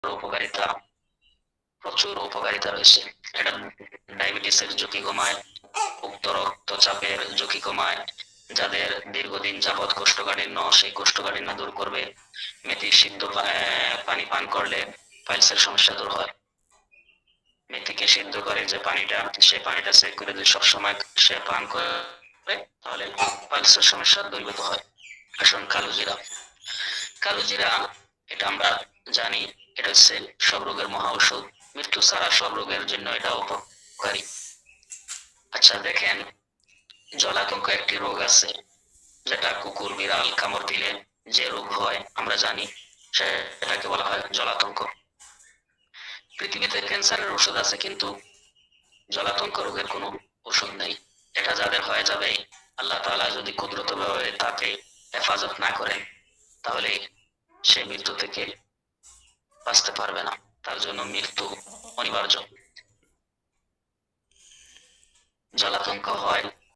উপকারিতা, প্রচুর উপকারিতা রয়েছে। এটা ডায়াবেটিসের ঝুঁকি কমায়, উক্ত রক্তচাপের ঝুঁকি কমায়, যাদের দীর্ঘদিন যাবৎ কোষ্ঠকাঠিন্য সেই কোষ্ঠকাঠিন্য দূর করবে। মেথি সিদ্ধ পানি পান করলে পাইলসের সমস্যা দূর হয়। মেথিকে সিদ্ধ করে যে পানিটা, সেই পানিটা চেক করে যদি সবসময় সে পান করে তাহলে পাইলসের সমস্যা দূরীভূত হয়। আসুন কালো জিরা। কালো জিরা এটা আমরা জানি, এটা হচ্ছে সব রোগের মহা ঔষধ। মৃত্যু ছাড়া সব রোগের জন্য এটা উপকারী। আচ্ছা দেখেন, জলাতঙ্ক একটি রোগ আছে, যেটা কুকুর বিড়াল কামড় দিলে যে রোগ হয় আমরা জানি, সেটাকে বলা হয় জলাতঙ্ক। পৃথিবীতে ক্যান্সারের ওষুধ আছে, কিন্তু জলাতঙ্ক রোগের কোনো ওষুধ নেই। এটা যাদের হয়ে যাবে, আল্লাহ তাআলা যদি কুদরতভাবে তাকে হেফাজত না করেন, তাহলে সে মৃত্যু থেকে বাঁচতে পারবে না, তার জন্য মৃত্যু অনিবার্য। জলাতঙ্ক হয়